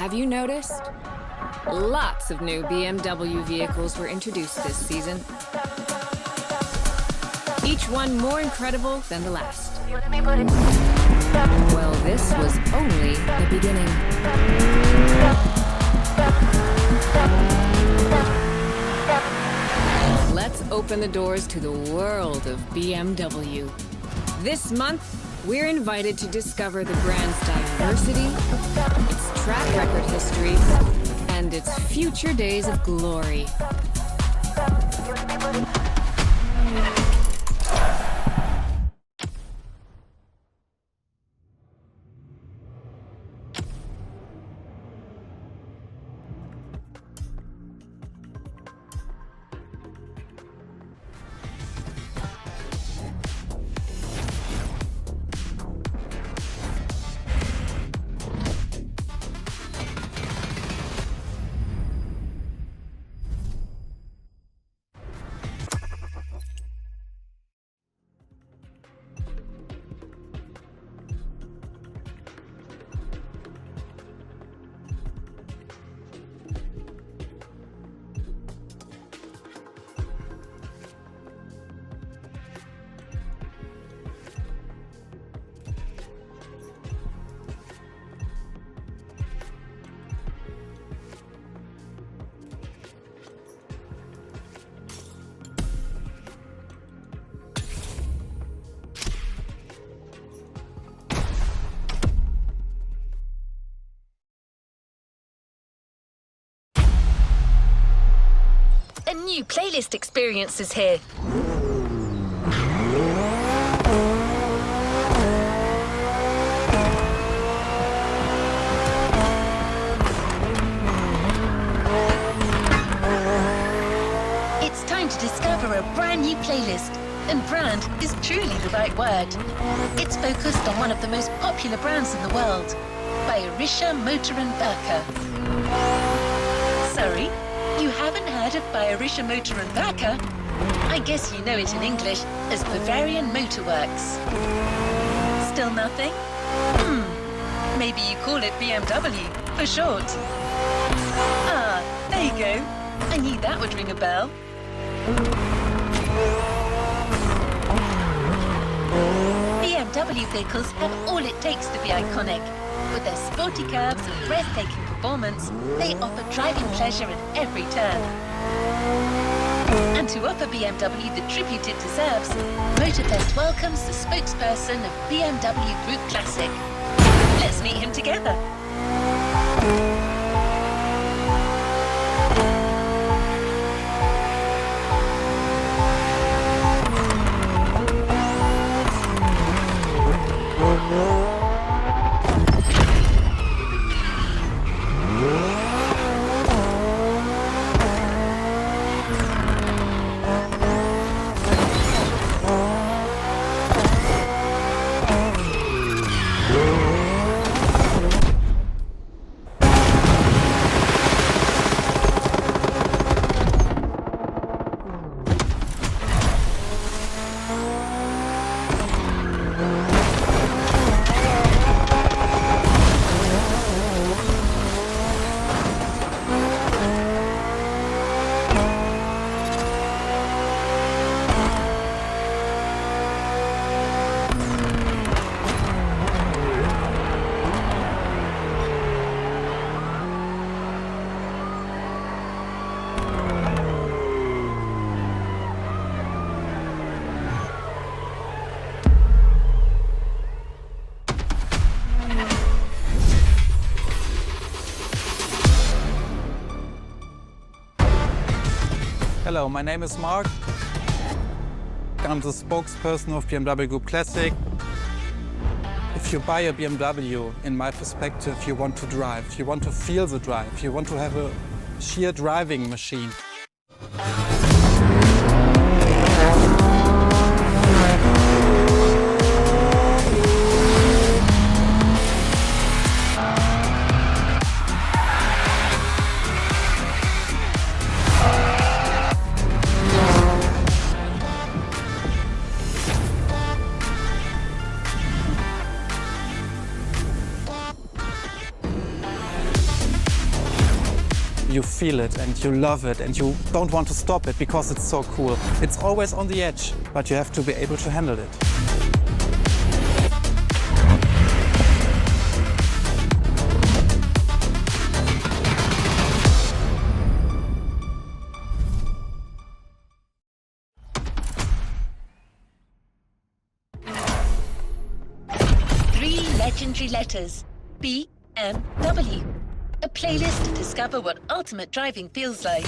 Have you noticed? Lots of new BMW vehicles were introduced this season. Each one more incredible than the last. Well, this was only the beginning. Let's open the doors to the world of BMW. This month, we're invited to discover the brand's diversity, its track record history, and its future days of glory. A new playlist experience is here. It's time to discover a brand new playlist. And brand is truly the right word. It's focused on one of the most popular brands in the world, Bavarian Motor Works. Sorry? You haven't heard of Bavarian Motor Works? I guess you know it in English as Bavarian Motor Works. Still nothing? Maybe you call it BMW for short. Ah, there you go. I knew that would ring a bell. BMW vehicles have all it takes to be iconic. With their sporty curves and breathtaking performance, they offer driving pleasure at every turn. And to offer BMW the tribute it deserves, Motorfest welcomes the spokesperson of BMW Group Classic. Let's meet him together. Hello, my name is Mark. I'm the spokesperson of BMW Group Classic. If you buy a BMW, in my perspective, you want to drive. You want to feel the drive. You want to have a sheer driving machine. feel it and you love it and you don't want to stop it because it's so cool. It's always on the edge, but you have to be able to handle it. Legendary letters. BMW. A playlist to discover what ultimate driving feels like.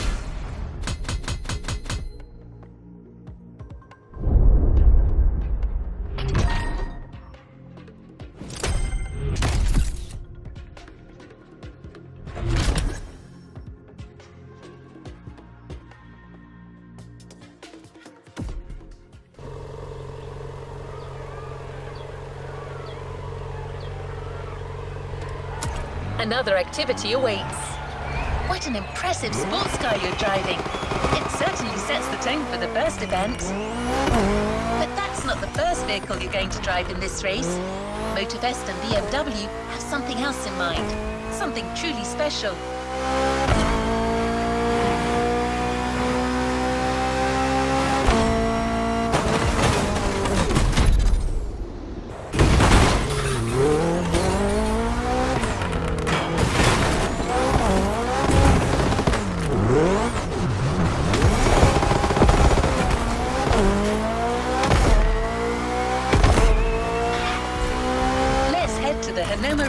Another activity awaits. What an impressive sports car you're driving. It certainly sets the tone for the first event. But that's not the first vehicle you're going to drive in this race. Motorfest and BMW have something else in mind. Something truly special.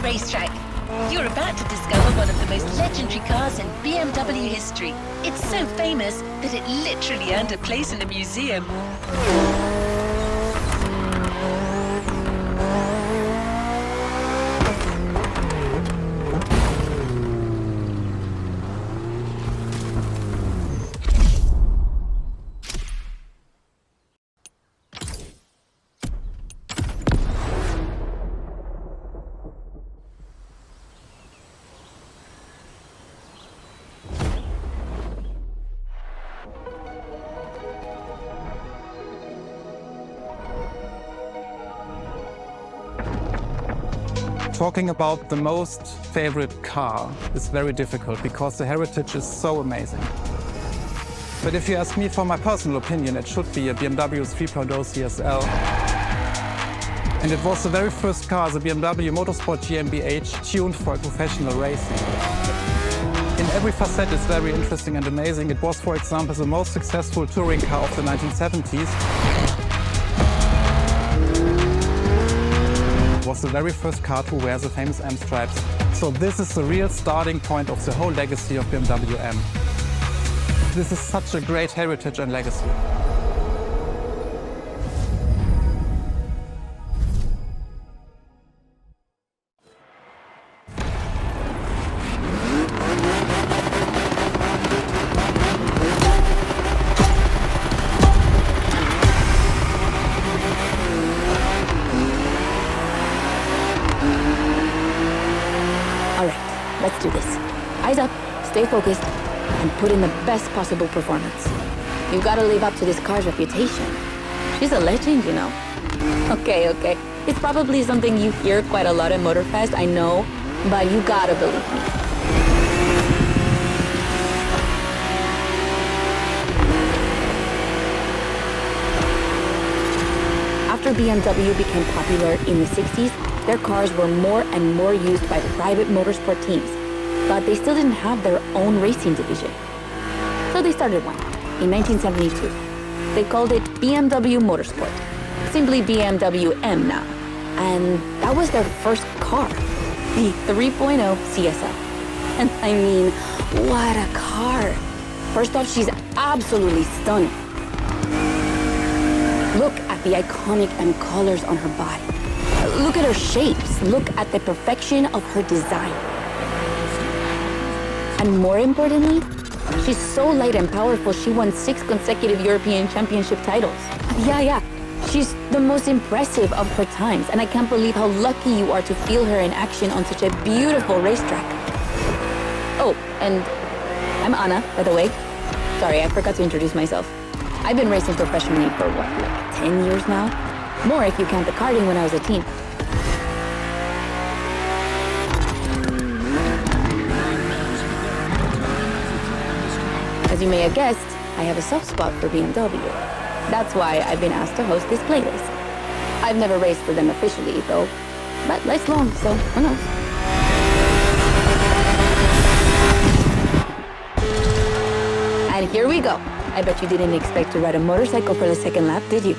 Racetrack. You're about to discover one of the most legendary cars in BMW history. It's so famous that it literally earned a place in a museum. Talking about the most favorite car is very difficult because the heritage is so amazing. But if you ask me for my personal opinion, it should be a BMW 3.0 CSL. And it was the very first car, the BMW Motorsport GmbH, tuned for professional racing. In every facet it's very interesting and amazing. It was, for example, the most successful touring car of the 1970s. Was the very first car to wear the famous M stripes. So this is the real starting point of the whole legacy of BMW M. This is such a great heritage and legacy. Let's do this. Eyes up, stay focused, and put in the best possible performance. You've got to live up to this car's reputation. She's a legend, you know. Okay. It's probably something you hear quite a lot at Motorfest, I know, but you gotta believe me. After BMW became popular in the 60s, their cars were more and more used by private motorsport teams, but they still didn't have their own racing division. So they started one in 1972. They called it BMW Motorsport, simply BMW M now. And that was their first car, the 3.0 CSL. And I mean, what a car! First off, she's absolutely stunning. Look at the iconic M colors on her body. Look at her shapes. Look at the perfection of her design. And more importantly, she's so light and powerful, she won 6 consecutive European Championship titles. Yeah. She's the most impressive of her times, and I can't believe how lucky you are to feel her in action on such a beautiful racetrack. Oh, and I'm Anna, by the way. Sorry, I forgot to introduce myself. I've been racing professionally for what, like 10 years now? More if you count the karting when I was a teen. As you may have guessed, I have a soft spot for BMW. That's why I've been asked to host this playlist. I've never raced for them officially, though, but life's long, so who knows? And here we go. I bet you didn't expect to ride a motorcycle for the second lap, did you?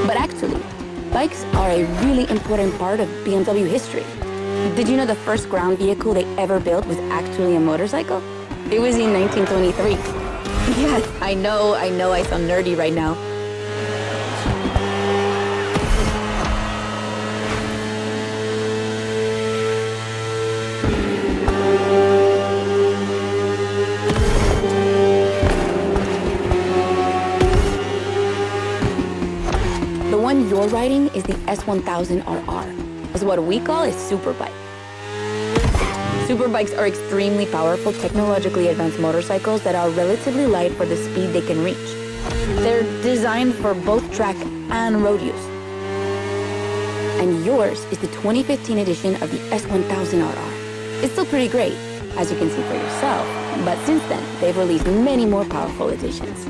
But actually, bikes are a really important part of BMW history. Did you know the first ground vehicle they ever built was actually a motorcycle? It was in 1923. Yes, I know I sound nerdy right now. The one you're riding is the S1000RR. It's what we call a superbike. Superbikes are extremely powerful, technologically advanced motorcycles that are relatively light for the speed they can reach. They're designed for both track and road use. And yours is the 2015 edition of the S1000RR. It's still pretty great, as you can see for yourself, but since then, they've released many more powerful editions.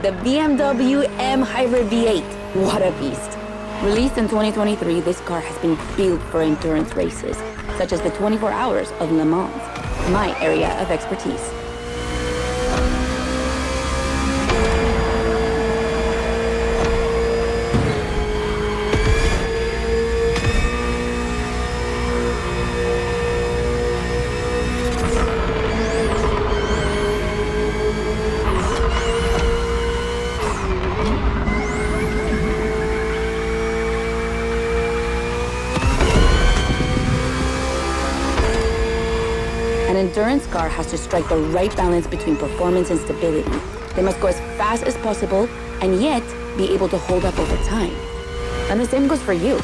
The BMW M Hybrid V8. What a beast. Released in 2023, this car has been built for endurance races, such as the 24 Hours of Le Mans, my area of expertise. An endurance car has to strike the right balance between performance and stability. They must go as fast as possible and yet be able to hold up over time. And the same goes for you.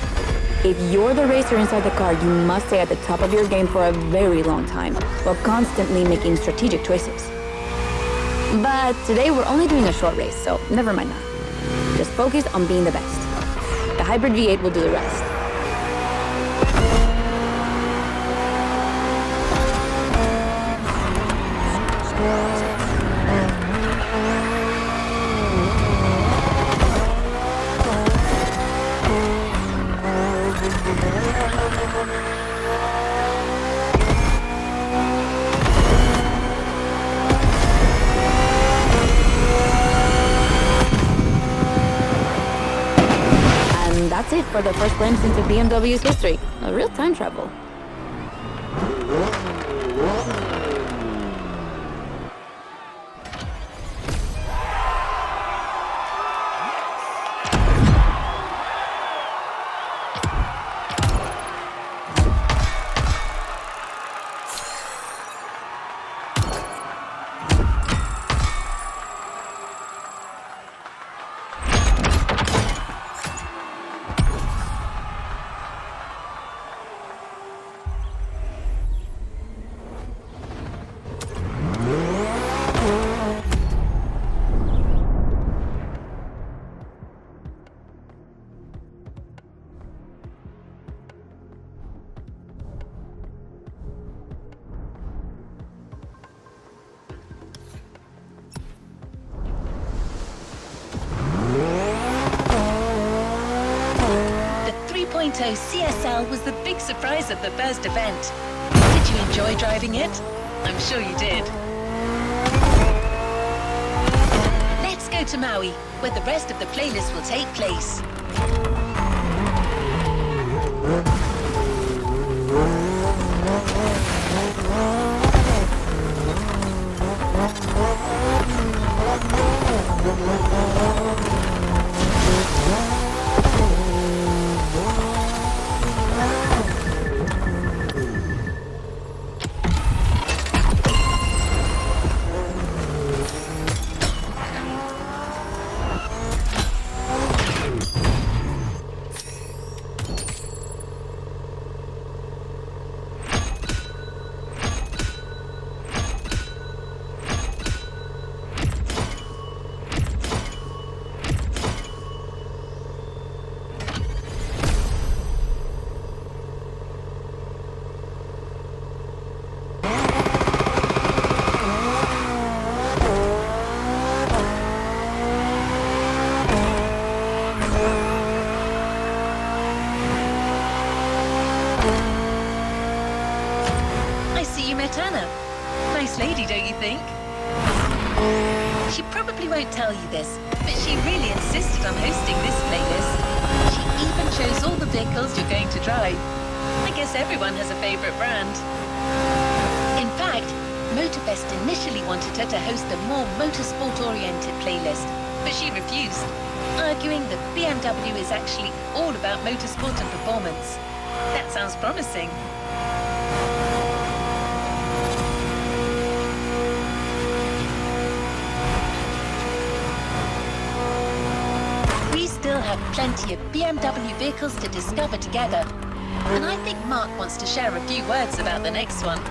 If you're the racer inside the car, you must stay at the top of your game for a very long time while constantly making strategic choices. But today we're only doing a short race, so never mind that. Just focus on being the best. The Hybrid V8 will do the rest. And that's it for the first glimpse into BMW's history. A real time travel. CSL was the big surprise of the first event. Did you enjoy driving it? I'm sure you did. Let's go to Maui, where the rest of the playlist will take place. She probably won't tell you this, but she really insisted on hosting this playlist. She even chose all the vehicles you're going to drive. I guess everyone has a favorite brand. In fact, Motorfest initially wanted her to host a more motorsport-oriented playlist, but she refused, arguing that BMW is actually all about motorsport and performance. That sounds promising. We still have plenty of BMW vehicles to discover together, and I think Mark wants to share a few words about the next one.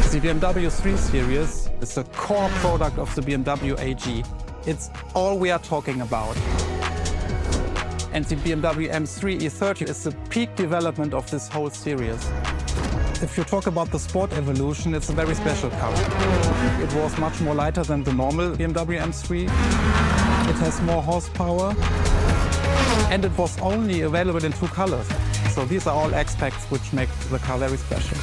The BMW 3 Series is the core product of the BMW AG. It's all we are talking about. And the BMW M3 E30 is the peak development of this whole series. If you talk about the sport evolution, it's a very special car. It was much more lighter than the normal BMW M3. It has more horsepower. And it was only available in 2 colors. So these are all aspects which make the car very special.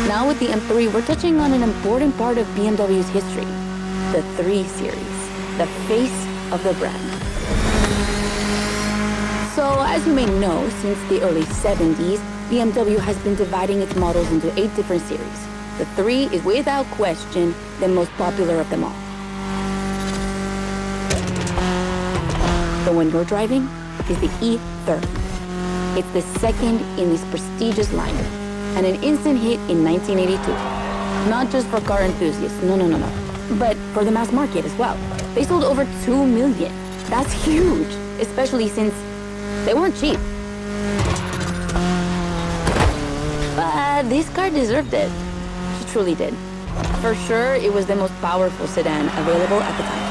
Now with the M3, we're touching on an important part of BMW's history, the 3 Series, the face of the brand. So as you may know, since the early 70s, BMW has been dividing its models into 8 different series. The 3 is without question the most popular of them all. The one you're driving is the E30. It's the second in this prestigious lineup, and an instant hit in 1982. Not just for car enthusiasts, no, but for the mass market as well. They sold over 2 million. That's huge, especially since they weren't cheap. But this car deserved it. She truly did. For sure, it was the most powerful sedan available at the time.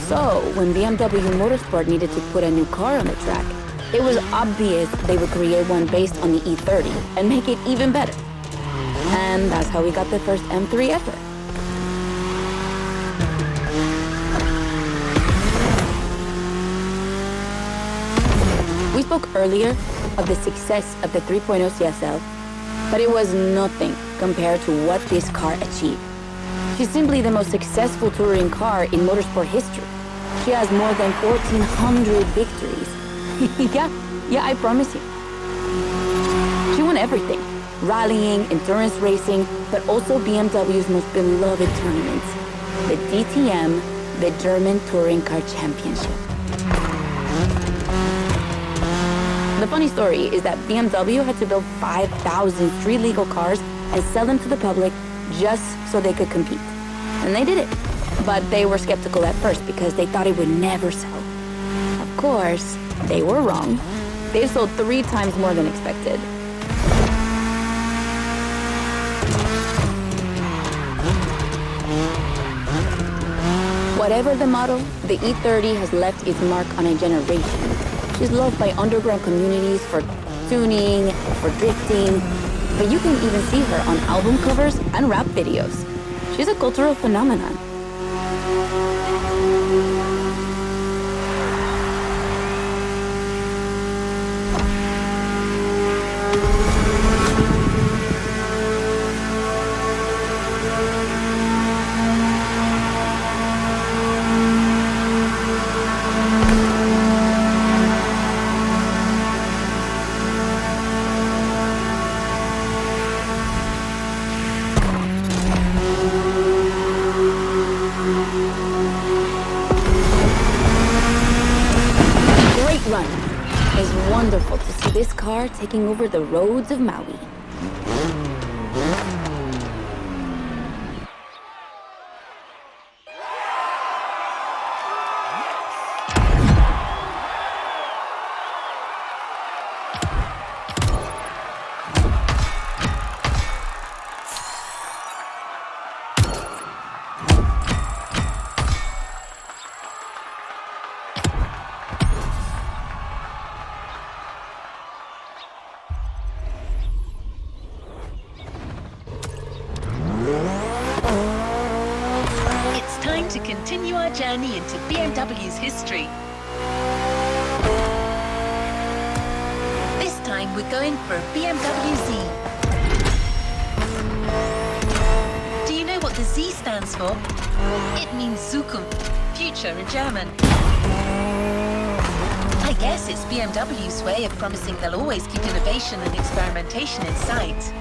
So, when BMW Motorsport needed to put a new car on the track, it was obvious they would create one based on the E30 and make it even better. And that's how we got the first M3 ever. We spoke earlier of the success of the 3.0 CSL, but it was nothing compared to what this car achieved. She's simply the most successful touring car in motorsport history. She has more than 1,400 victories. Yeah, I promise you. She won everything. Rallying, endurance racing, but also BMW's most beloved tournaments. The DTM, the German Touring Car Championship. The funny story is that BMW had to build 5,000 street legal cars and sell them to the public just so they could compete. And they did it. But they were skeptical at first because they thought it would never sell. Of course, they were wrong. They sold 3 times more than expected. Whatever the model, the E30 has left its mark on a generation. She's loved by underground communities for tuning, for drifting, but you can even see her on album covers and rap videos. She's a cultural phenomenon. car taking over the roads of Maui. To continue our journey into BMW's history. This time we're going for a BMW Z. Do you know what the Z stands for? It means Zukunft, future in German. I guess it's BMW's way of promising they'll always keep innovation and experimentation in sight.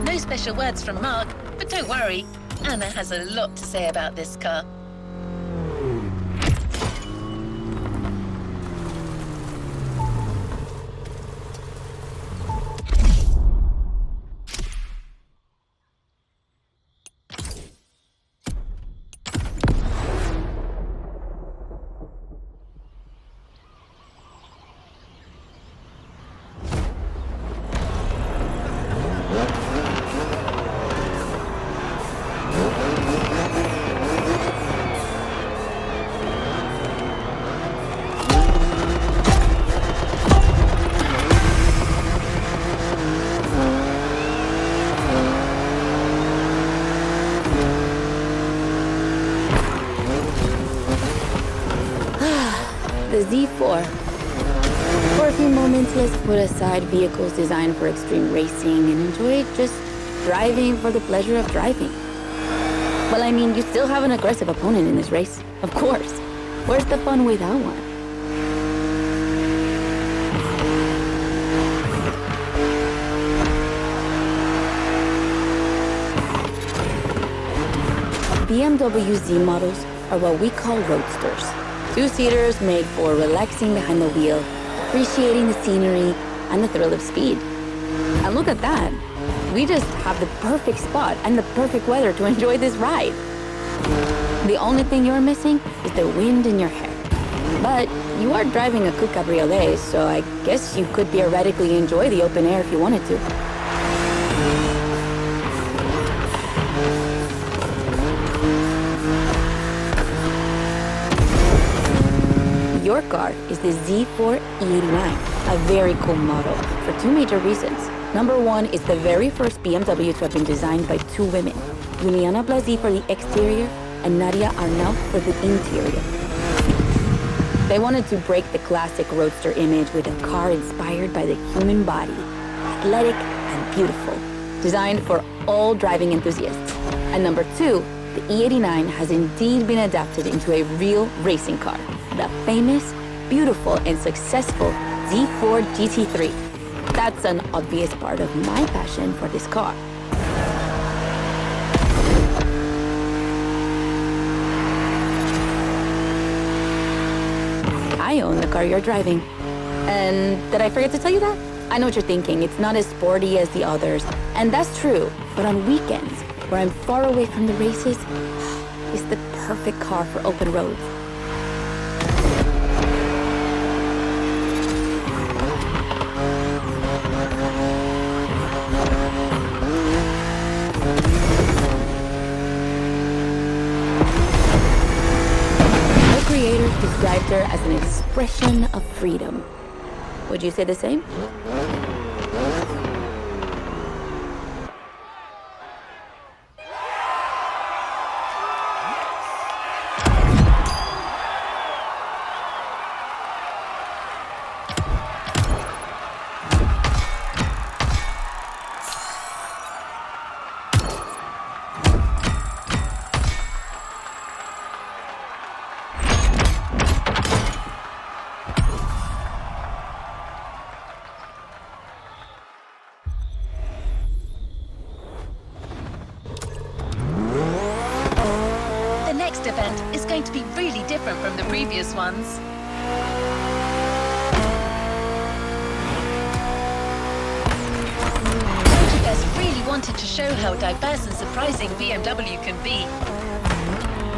No special words from Mark, but don't worry, Anna has a lot to say about this car. The Z4. For a few moments, let's put aside vehicles designed for extreme racing and enjoy just driving for the pleasure of driving. Well, I mean, you still have an aggressive opponent in this race, of course. Where's the fun without one? BMW Z models are what we call roadsters. Two-seaters made for relaxing behind the wheel, appreciating the scenery and the thrill of speed. And look at that. We just have the perfect spot and the perfect weather to enjoy this ride. The only thing you're missing is the wind in your hair. But you are driving a coupe cabriolet, so I guess you could theoretically enjoy the open air if you wanted to. Your car is the Z4 E89, a very cool model for two major reasons. Number one, it's the very first BMW to have been designed by two women, Juliana Blasi for the exterior and Nadia Arnault for the interior. They wanted to break the classic roadster image with a car inspired by the human body, athletic and beautiful, designed for all driving enthusiasts. And number two, the E89 has indeed been adapted into a real racing car, the famous, beautiful, and successful Z4 GT3. That's an obvious part of my passion for this car. I own the car you're driving. And did I forget to tell you that? I know what you're thinking. It's not as sporty as the others. And that's true. But on weekends, where I'm far away from the races, it's the perfect car for open roads. Described her as an expression of freedom. Would you say the same? different from the previous ones. Motorfest really wanted to show how diverse and surprising BMW can be.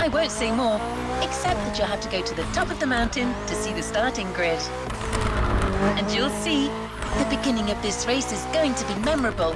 I won't say more, except that you'll have to go to the top of the mountain to see the starting grid. And you'll see, the beginning of this race is going to be memorable.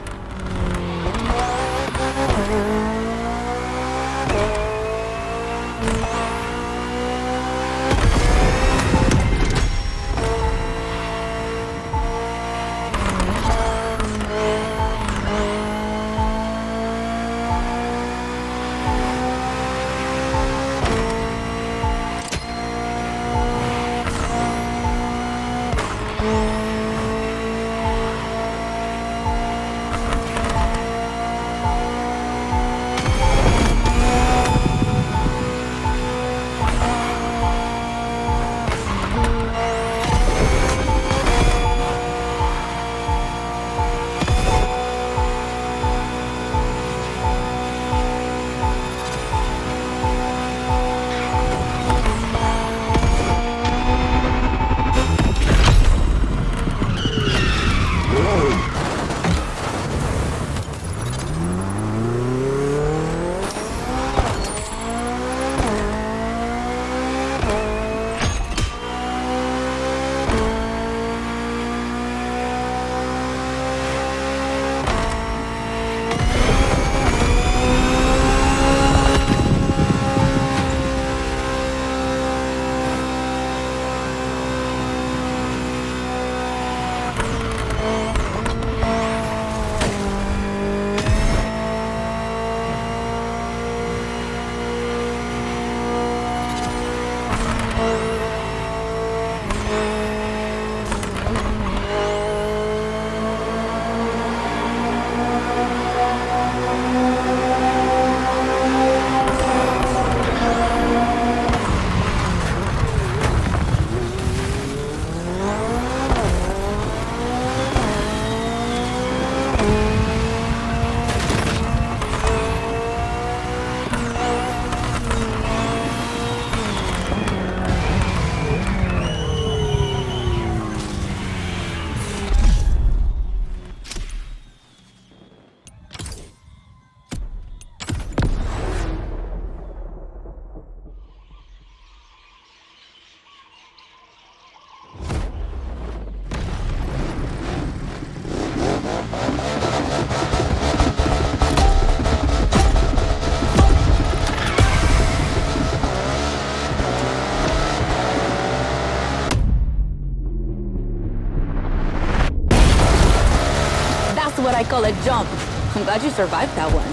What I call a jump. I'm glad you survived that one.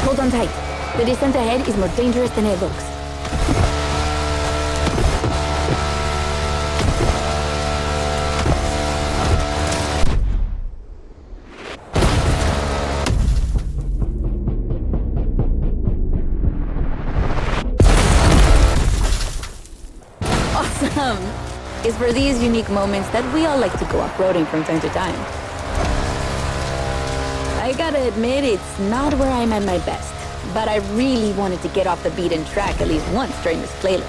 Hold on tight. The descent ahead is more dangerous than it looks. It's for these unique moments that we all like to go off-roading from time to time. I gotta admit, it's not where I'm at my best, but I really wanted to get off the beaten track at least once during this playlist.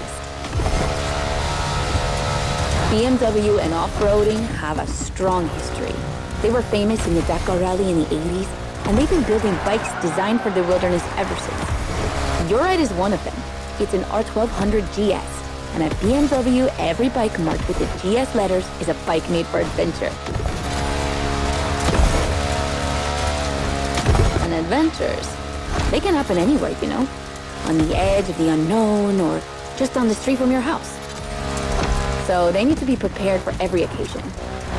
BMW and off-roading have a strong history. They were famous in the Dakar Rally in the 80s, and they've been building bikes designed for the wilderness ever since. Your Ride is one of them. It's an R1200 GS. And at BMW, every bike marked with the GS letters is a bike made for adventure. And adventures, they can happen anywhere, you know? On the edge of the unknown or just on the street from your house. So they need to be prepared for every occasion.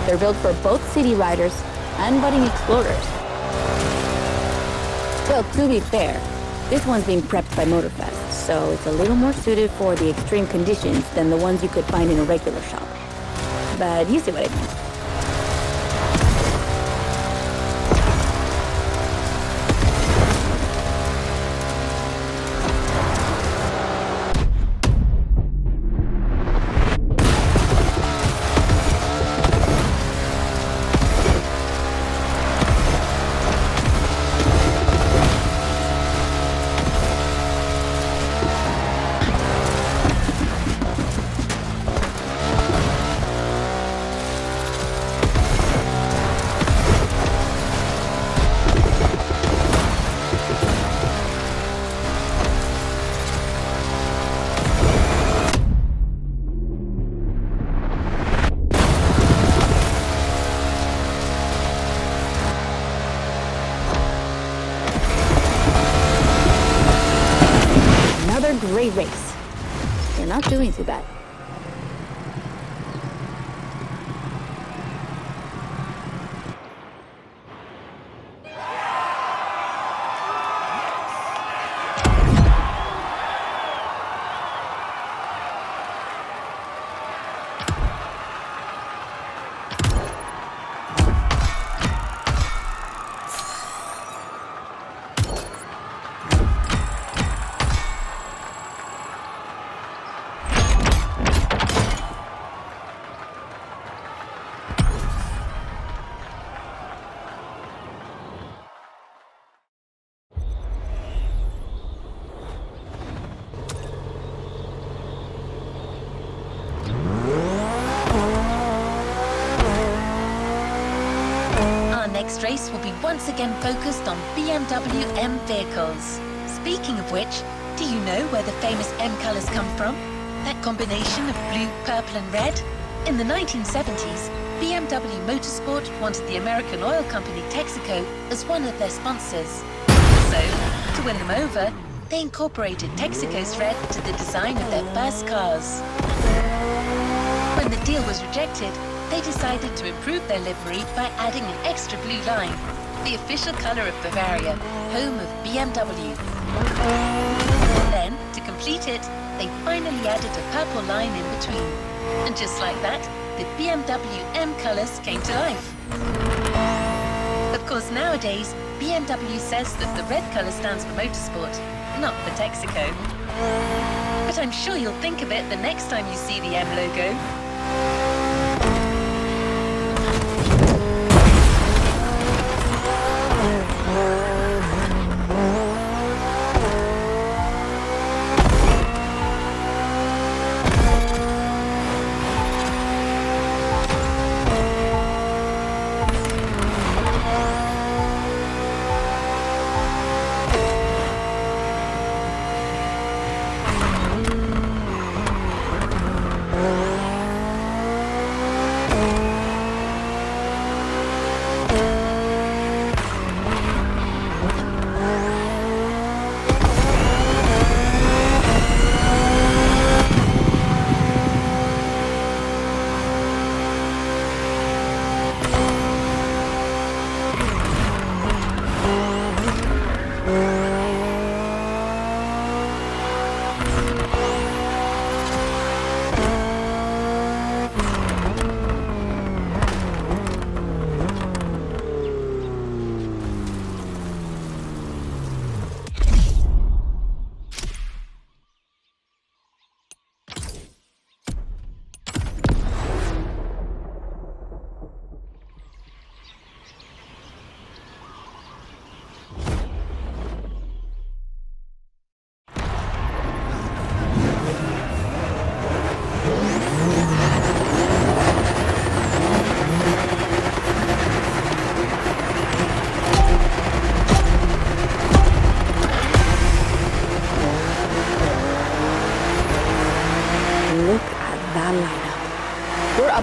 They're built for both city riders and budding explorers. Well, to be fair, this one's being prepped by Motorfest, so it's a little more suited for the extreme conditions than the ones you could find in a regular shop. But you see what I mean. choice will be once again focused on BMW M vehicles. Speaking of which, do you know where the famous M colours come from? That combination of blue, purple and red? In the 1970s, BMW Motorsport wanted the American oil company Texaco as one of their sponsors. So, to win them over, they incorporated Texaco's red to the design of their first cars. When the deal was rejected, they decided to improve their livery by adding an extra blue line, the official colour of Bavaria, home of BMW. Then, to complete it, they finally added a purple line in between. And just like that, the BMW M colours came to life. Of course, nowadays, BMW says that the red colour stands for motorsport, not for Texaco. But I'm sure you'll think of it the next time you see the M logo.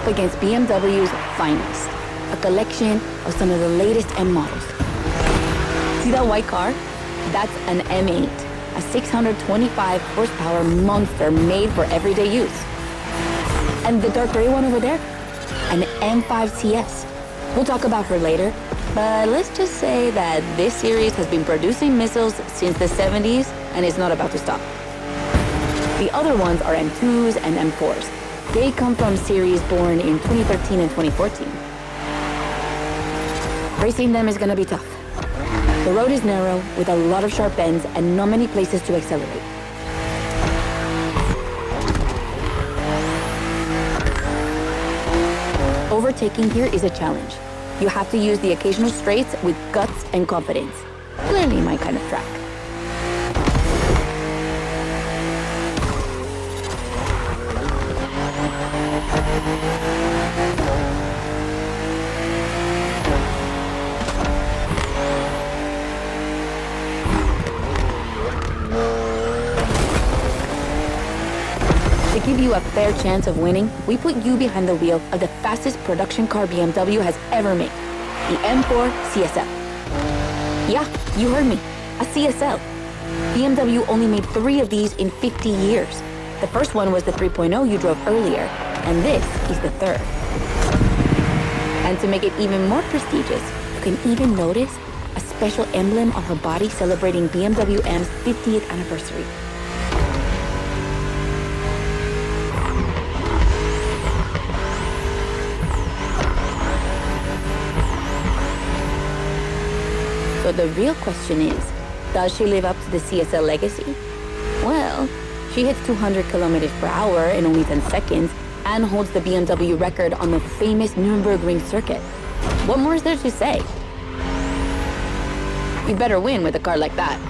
Against BMW's finest, a collection of some of the latest M models. See that white car? That's an M8, a 625 horsepower monster made for everyday use. And the dark gray one over there? An M5 CS. We'll talk about her later, but let's just say that this series has been producing missiles since the 70s and is not about to stop. The other ones are M2s and M4s. They come from series born in 2013 and 2014. Racing them is gonna be tough. The road is narrow, with a lot of sharp bends and not many places to accelerate. Overtaking here is a challenge. You have to use the occasional straights with guts and confidence. Clearly my kind of track. To give you a fair chance of winning, we put you behind the wheel of the fastest production car BMW has ever made, the M4 CSL. Yeah, you heard me, a CSL. BMW only made 3 of these in 50 years. The first one was the 3.0 you drove earlier, and this is the third. And to make it even more prestigious, you can even notice a special emblem on her body celebrating BMW M's 50th anniversary. So the real question is, does she live up to the CSL legacy? Well, she hits 200 kilometers per hour in only 10 seconds and holds the BMW record on the famous Nürburgring circuit. What more is there to say? You better win with a car like that.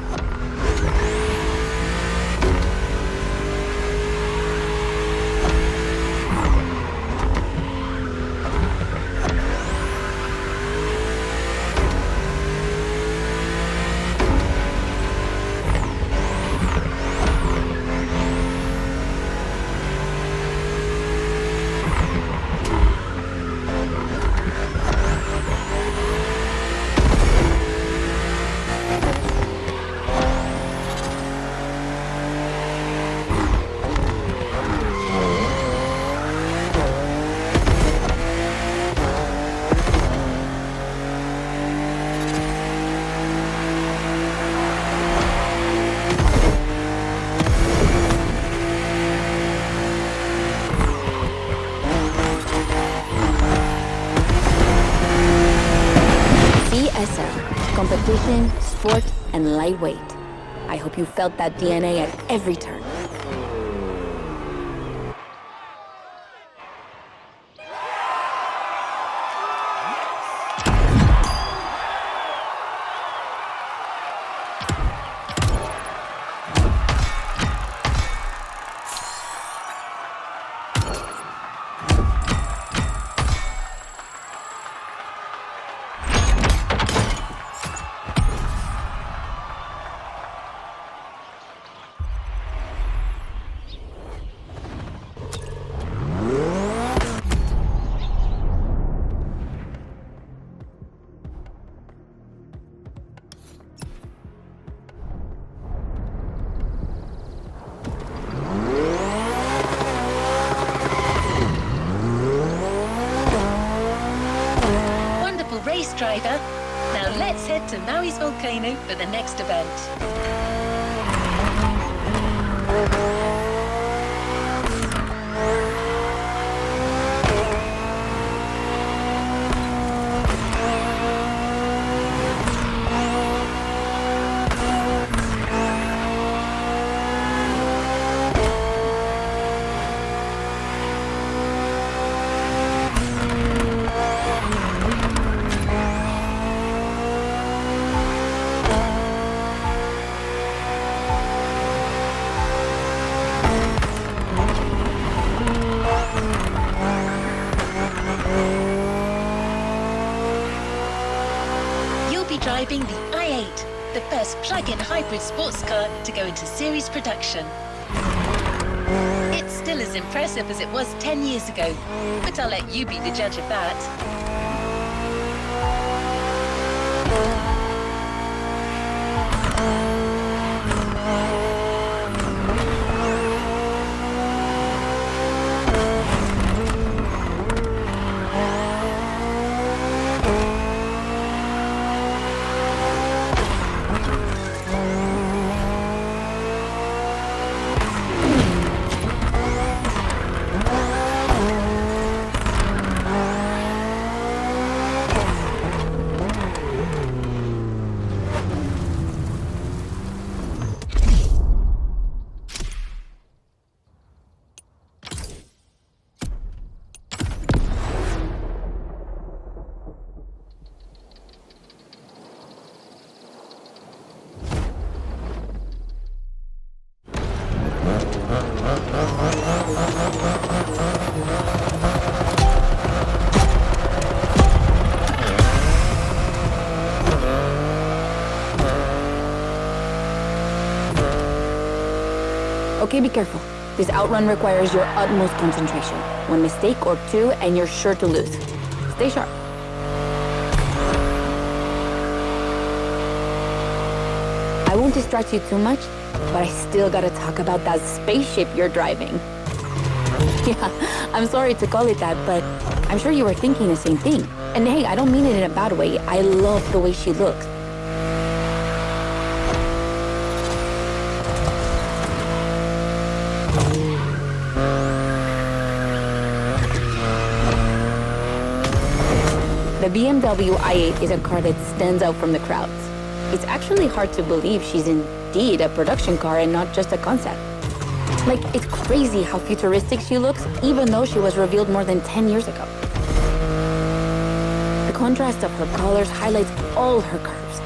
competition, sport, and lightweight. I hope you felt that DNA at every turn. Race driver. Now let's head to Maui's volcano for the next event. Driving the i8, the first plug-in hybrid sports car to go into series production. It's still as impressive as it was 10 years ago, but I'll let you be the judge of that. Okay, be careful. This outrun requires your utmost concentration. One mistake or two, and you're sure to lose. Stay sharp. I won't distract you too much, but I still gotta talk about that spaceship you're driving. Yeah, I'm sorry to call it that, but I'm sure you were thinking the same thing. And hey, I don't mean it in a bad way. I love the way she looks. The BMW i8 is a car that stands out from the crowds. It's actually hard to believe she's indeed a production car and not just a concept. Like, it's crazy how futuristic she looks, even though she was revealed more than 10 years ago. The contrast of her colors highlights all her curves.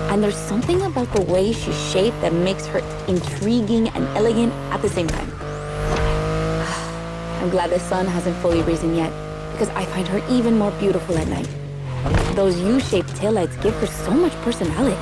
And there's something about the way she's shaped that makes her intriguing and elegant at the same time. I'm glad the sun hasn't fully risen yet, because I find her even more beautiful at night. Those U-shaped taillights give her so much personality.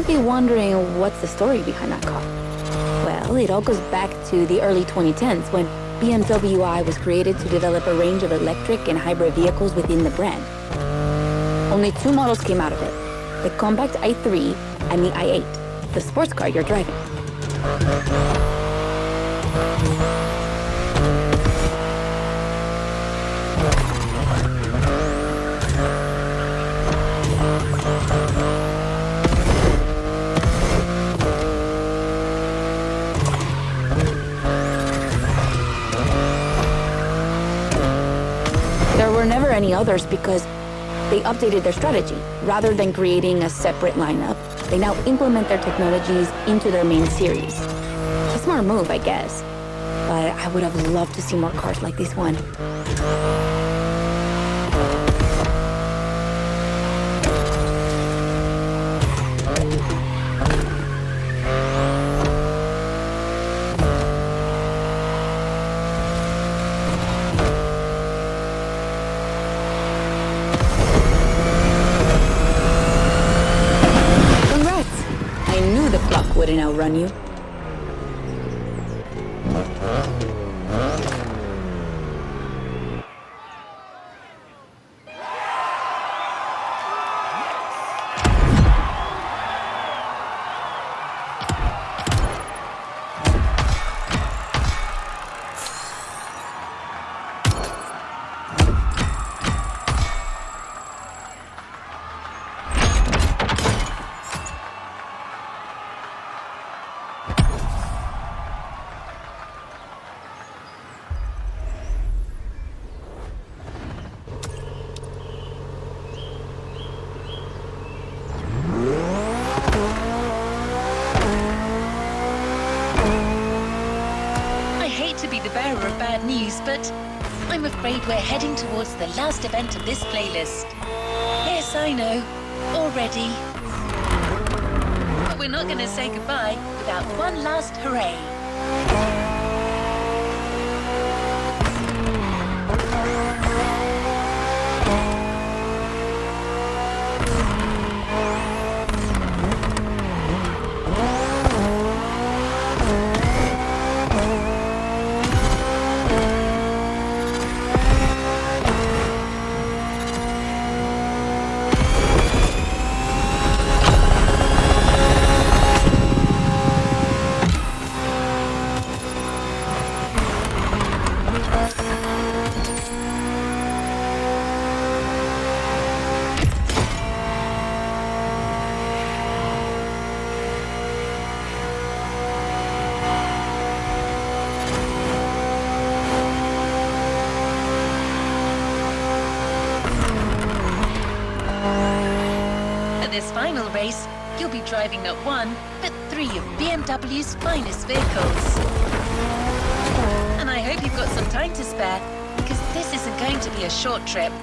might be wondering what's the story behind that car. Well, it all goes back to the early 2010s when BMW I was created to develop a range of electric and hybrid vehicles within the brand. Only 2 models came out of it, the compact i3 and the i8, the sports car you're driving. There were never any others because they updated their strategy. Rather than creating a separate lineup, they now implement their technologies into their main series. It's a smart move, I guess. But I would have loved to see more cars like this one. Wouldn't outrun you. bearer of bad news, but I'm afraid we're heading towards the last event of this playlist. Yes, I know. Already. But we're not going to say goodbye without one last hooray. This final race, you'll be driving not one, but 3 of BMW's finest vehicles. And I hope you've got some time to spare, because this isn't going to be a short trip.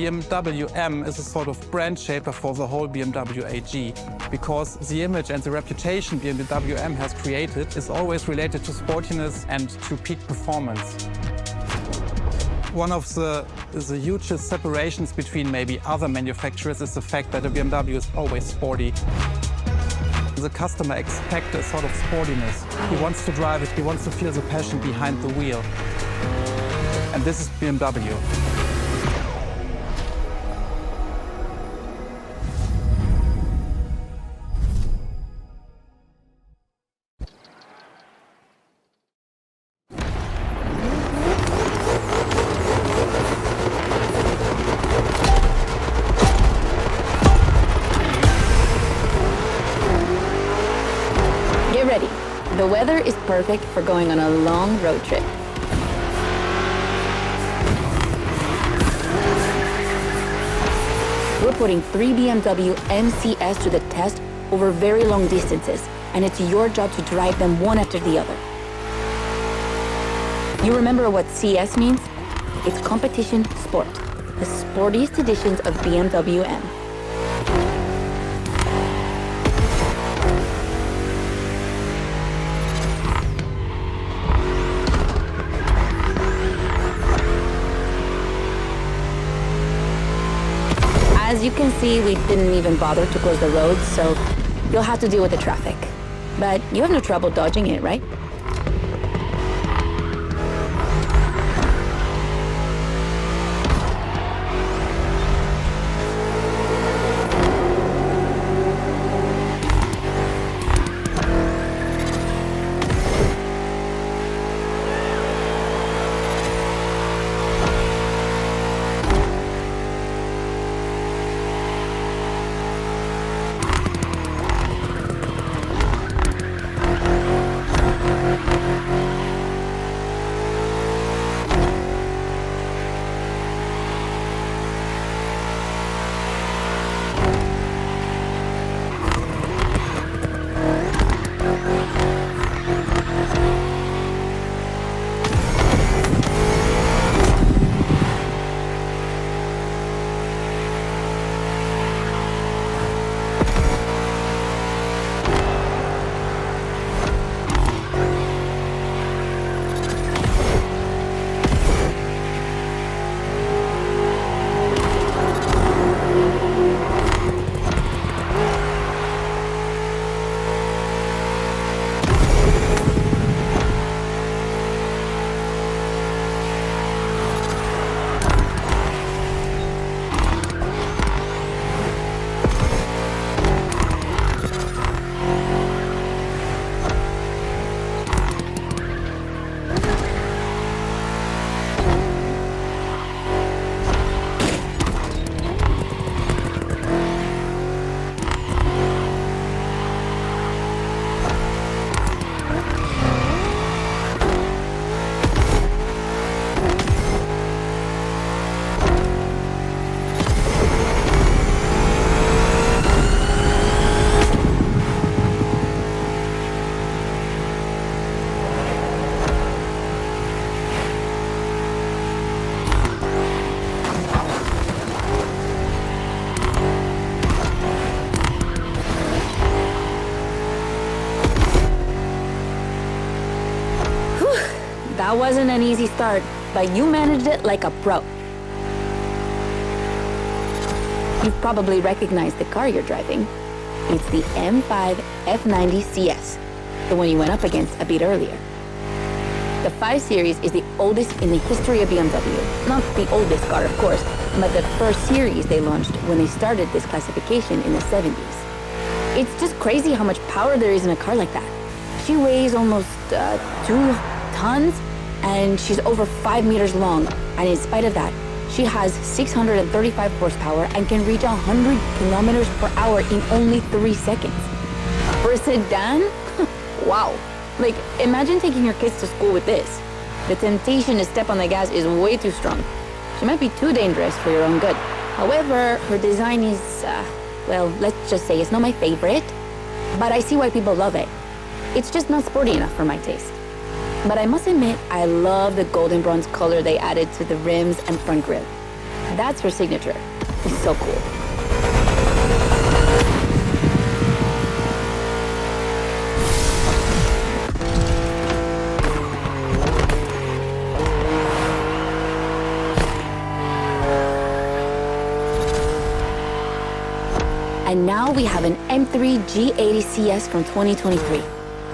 BMW M is a sort of brand shaper for the whole BMW AG, because the image and the reputation BMW M has created is always related to sportiness and to peak performance. One of the hugest separations between maybe other manufacturers is the fact that a BMW is always sporty. The customer expects a sort of sportiness. He wants to drive it, he wants to feel the passion behind the wheel. And this is BMW. Get ready. The weather is perfect for going on a long road trip. We're putting 3 BMW MCs to the test over very long distances, and it's your job to drive them one after the other. You remember what CS means? It's competition sport, the sportiest editions of BMW M. As you can see, we didn't even bother to close the roads, so you'll have to deal with the traffic. But you have no trouble dodging it, right? That wasn't an easy start, but you managed it like a pro. You've probably recognized the car you're driving. It's the M5 F90 CS, the one you went up against a bit earlier. The 5 Series is the oldest in the history of BMW. Not the oldest car, of course, but the first series they launched when they started this classification in the 70s. It's just crazy how much power there is in a car like that. She weighs almost 2 tons, and she's over 5 meters long. And in spite of that, she has 635 horsepower and can reach 100 kilometers per hour in only 3 seconds. For a sedan? Wow. Like, imagine taking your kids to school with this. The temptation to step on the gas is way too strong. She might be too dangerous for your own good. However, her design is, well, let's just say it's not my favorite, but I see why people love it. It's just not sporty enough for my taste. But I must admit, I love the golden bronze color they added to the rims and front grille. That's her signature. It's so cool. And now we have an M3 G80 CS from 2023.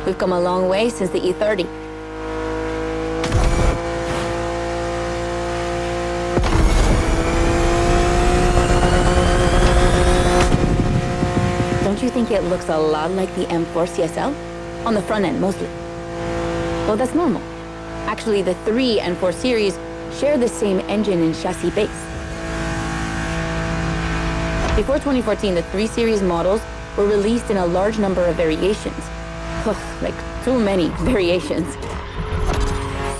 We've come a long way since the E30. Don't you think it looks a lot like the M4 CSL? On the front end, mostly. Well, that's normal. Actually, the 3 and 4 series share the same engine and chassis base. Before 2014, the 3 series models were released in a large number of variations. Like, too many variations.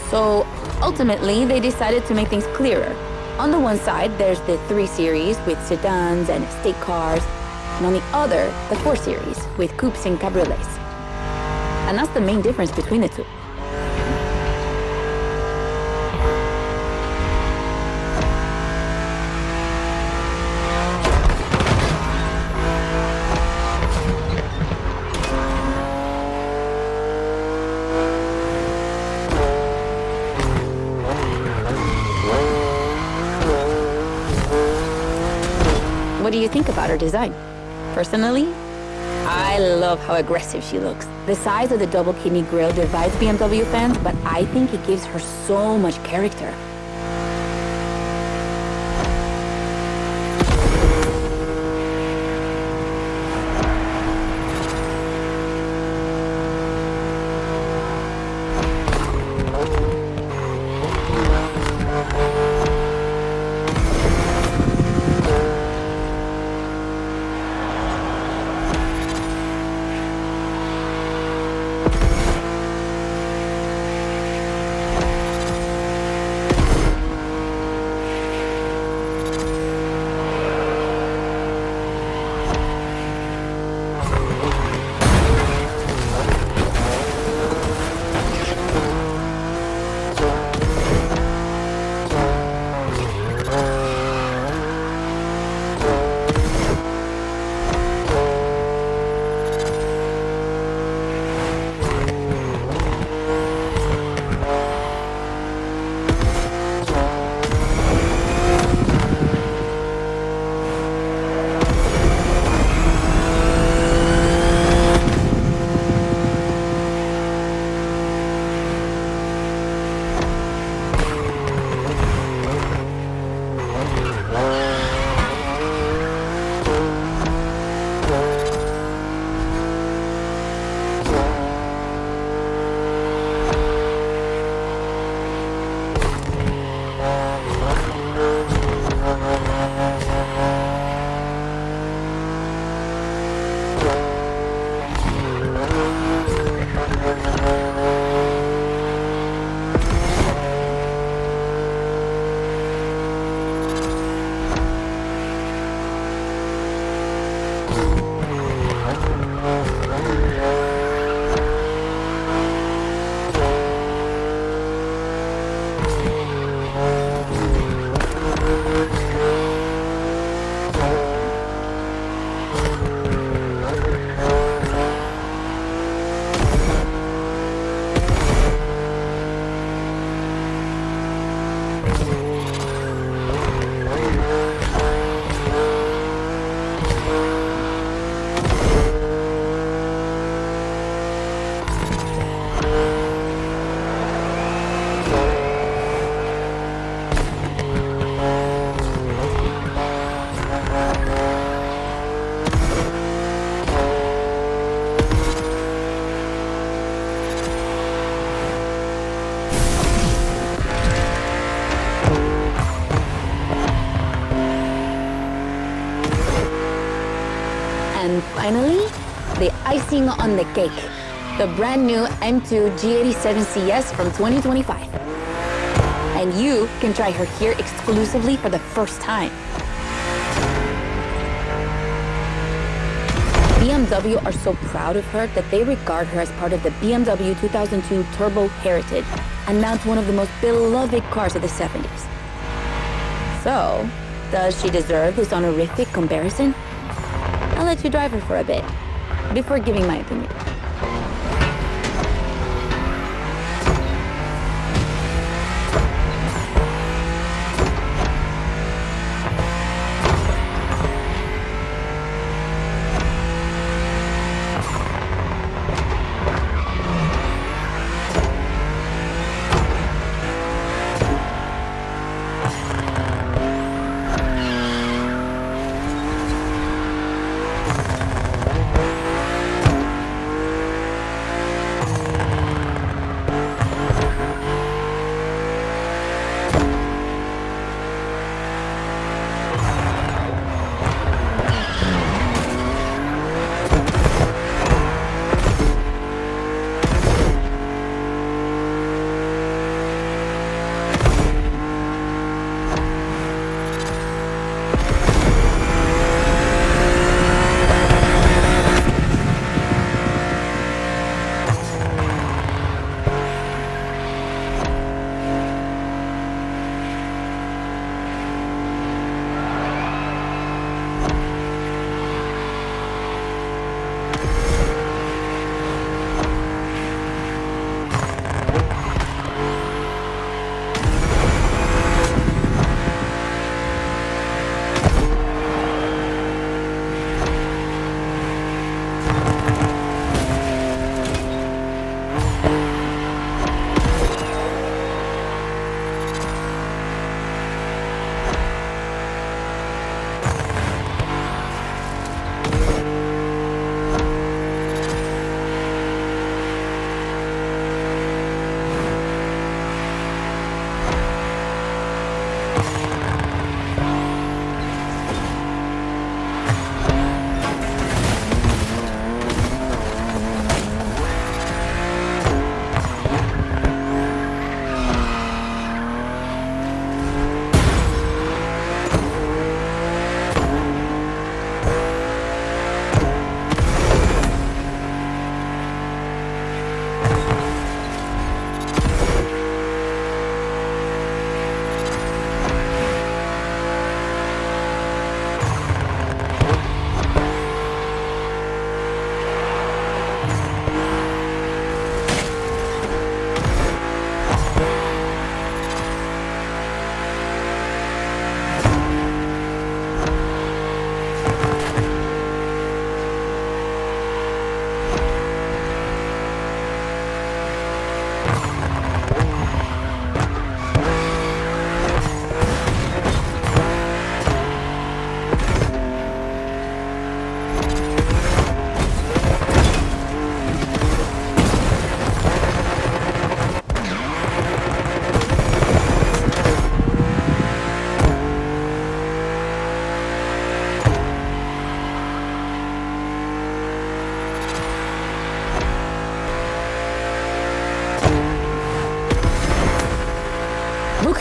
So, ultimately, they decided to make things clearer. On the one side, there's the 3 series with sedans and estate cars, and on the other, the 4 series with coupes and cabriolets. And that's the main difference between the two. What do you think about her design? Personally, I love how aggressive she looks. The size of the double kidney grille divides BMW fans, but I think it gives her so much character. And finally, the icing on the cake, the brand new M2 G87 CS from 2025. And you can try her here exclusively for the first time. BMW are so proud of her that they regard her as part of the BMW 2002 Turbo Heritage, and now it's one of the most beloved cars of the 70s. So, Does she deserve this honorific comparison? I'll let you drive her for a bit, before giving my opinion.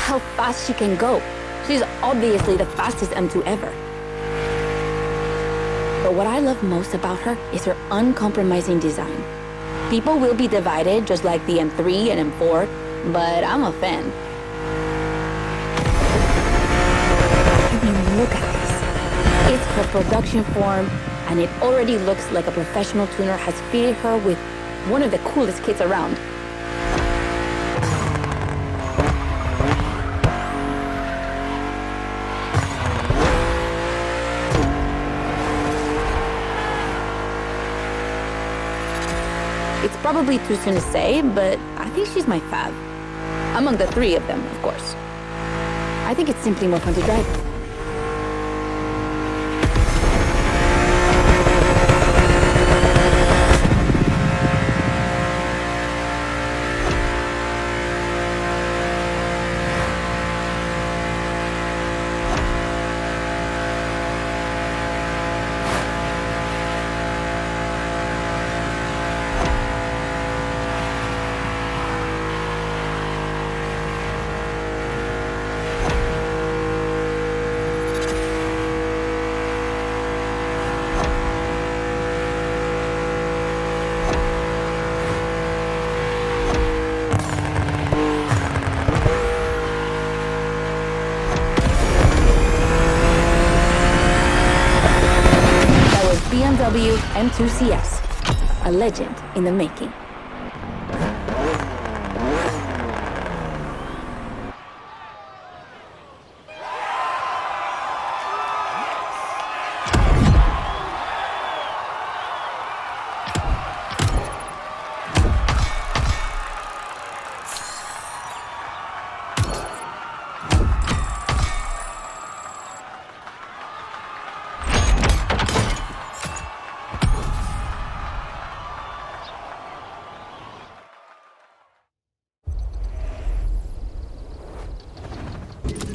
How fast she can go. She's obviously the fastest M2 ever. But what I love most about her is her uncompromising design. People will be divided just like the M3 and M4, but I'm a fan. I mean, look at this. It's her production form, and it already looks like a professional tuner has fitted her with one of the coolest kits around. It's probably too soon to say, but I think she's my fave. Among the three of them, of course. I think it's simply more fun to drive. BMW M2CS, a legend in the making.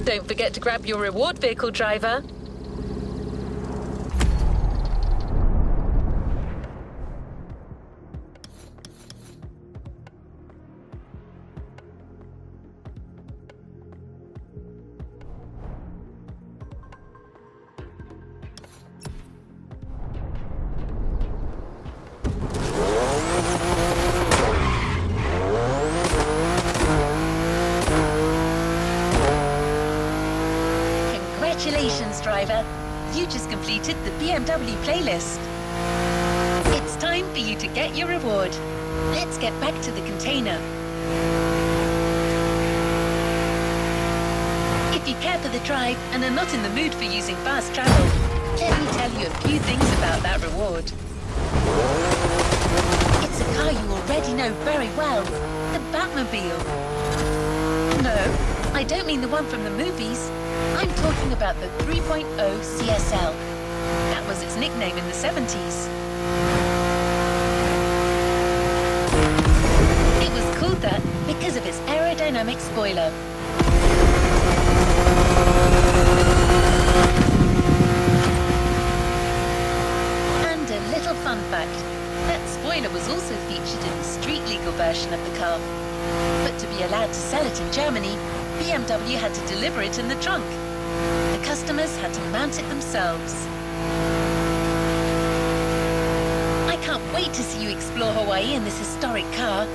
Don't forget to grab your reward vehicle, driver. Congratulations, driver. You just completed the BMW playlist. It's time for you to get your reward. Let's get back to the container. If you care for the drive and are not in the mood for using fast travel, let me tell you a few things about that reward. It's a car you already know very well, the Batmobile. No, I don't mean the one from the movies. I'm talking about the 3.0 CSL. That was its nickname in the 70s. It was called that because of its aerodynamic spoiler. And a little fun fact, that spoiler was also featured in the street-legal version of the car. But to be allowed to sell it in Germany, BMW had to deliver it in the trunk. The customers had to mount it themselves. I can't wait to see you explore Hawaii in this historic car.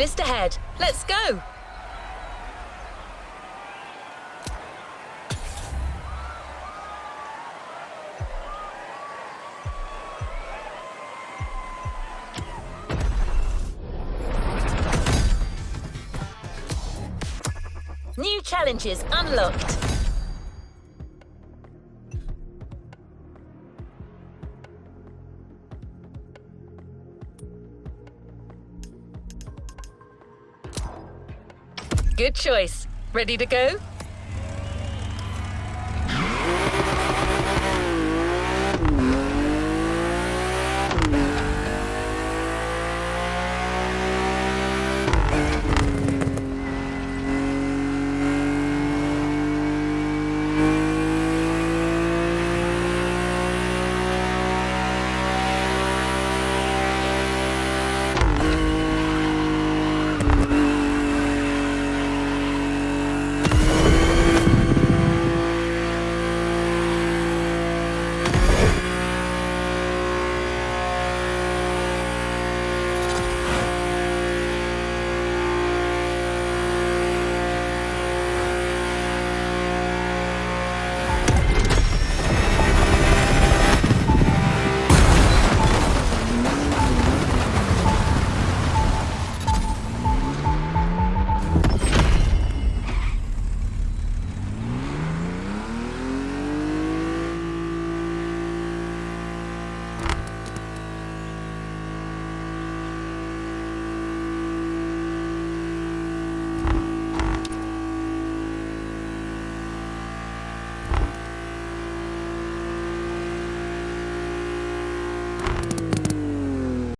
Just ahead. Let's go! New challenges unlocked. Good choice. Ready to go?